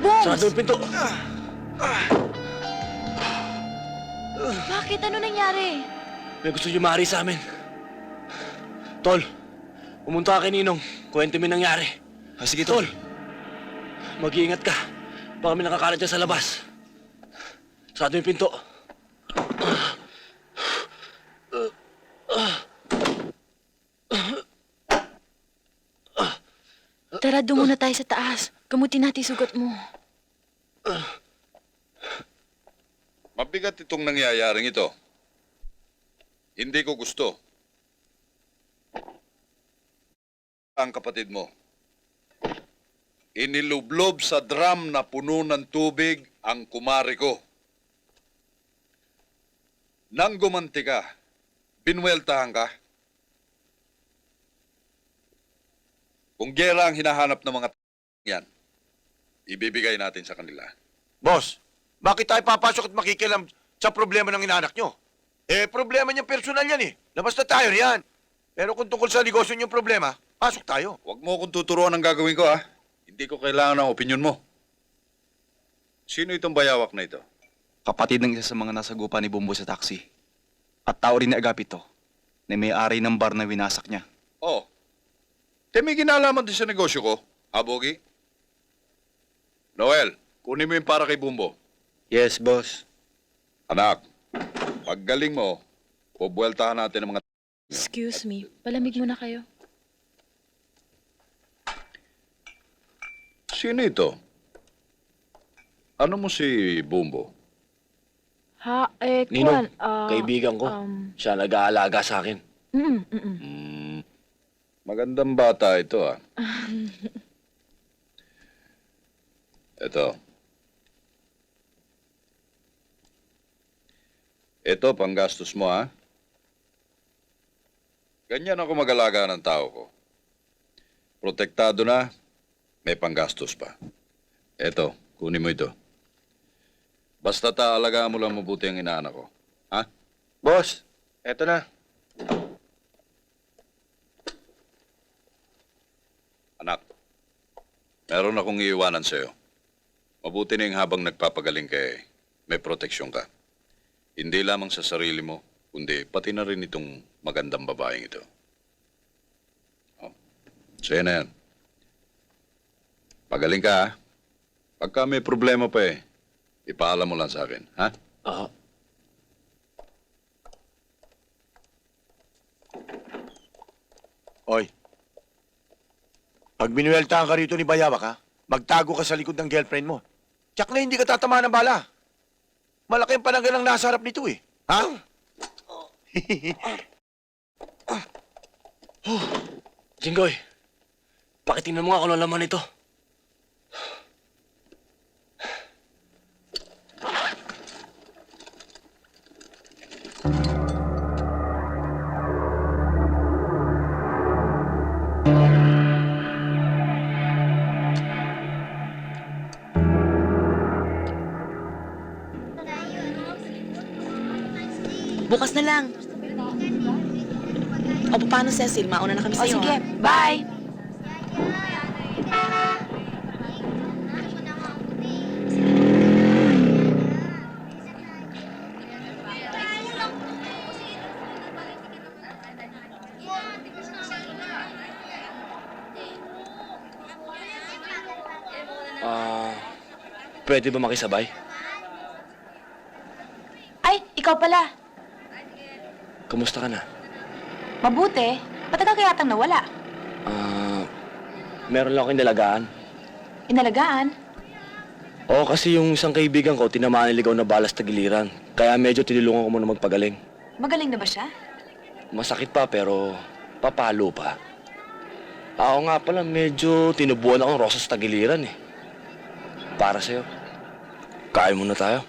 Sarado yung pinto! Bakit? Ano nangyari? May gusto yumari sa amin. Tol, pumunta ka kay Ninong. Kwento mo yung nangyari. Sige, Tol. Mag-iingat ka. Baka may nakakalat dyan sa labas. Sarado yung pinto. Tara, doon muna tayo sa taas. Gamutin natin sugat mo. Mabigat itong nangyayaring ito. Hindi ko gusto. Ang kapatid mo. Inilublob sa drum na puno ng tubig ang kumari ko. Nang gumanti ka, binweltahan ka. Kung gera ang hinahanap ng mga yan, ibibigay natin sa kanila. Boss, bakit tayo papasok at makikialam sa problema ng inanak nyo? Problema niyang personal yan eh. Labas na tayo riyan. Pero kung tungkol sa negosyo niyong problema, pasok tayo. Huwag mo akong tuturuan ang gagawin ko, ha? Hindi ko kailangan ng opinyon mo. Sino itong bayawak na ito? Kapatid ng isa sa mga nasagupa ni Bumbo sa taxi. At tao rin ni Agapito, na may-ari ng bar na winasak niya. Oh, may ginalaman din sa negosyo ko, ha, Bogi? Noel, kunin mo yung para kay Bumbo. Yes, boss. Anak, paggaling mo, pubueltahan natin ang mga Excuse me, palamig muna kayo. Sino ito? Ano mo si Bumbo? Ha, Ninong, Kwan, kaibigan ko. Siya nag-aalaga sa akin. Magandang bata ito, ah. Ito. Ito, panggastos mo, ha? Ganyan ako mag-alaga ng tao ko. Protektado na, may panggastos pa. Ito, kunin mo ito. Basta taalagaan mo lang mabuti ang inaanak ko. Ha? Boss, eto na. Anak, meron akong iiwanan sa'yo. Mabuti na yung habang nagpapagaling kay may proteksyon ka. Hindi lamang sa sarili mo, kundi pati na rin itong magandang babaeng ito. Oh, sa'yo na yan. Pagaling ka, ha? Pagka may problema pa ipaalam mo lang sa akin, ha? Ah, Oy, pag binuweltahan ka rito ni Bayawak ha, magtago ka sa likod ng girlfriend mo. Tsak na hindi ka tatamaan ng bala. Malaki ang pananggal ang nasa harap nito eh. Ha? Jinggoy, pakitingnan mo nga kung ano laman ito. Bukas na lang. O, paano, Cecil? Mauna na kami O sa'yo. sige, ha? bye! Pwede ba makisabay? Ay, ikaw pala. Kamusta ka na? Mabuti. Matagal ka yatang nawala. Meron lang akong inalagaan. Inalagaan? Oo, kasi yung isang kaibigan ko, tinamaan ng ligaw na balas sa giliran. Kaya medyo tinulungan ko muna magpagaling. Magaling na ba siya? Masakit pa, pero papalo pa. Ako nga pala, medyo tinubuan akong rosas sa tagiliran eh. Para sa'yo. Kain muna tayo.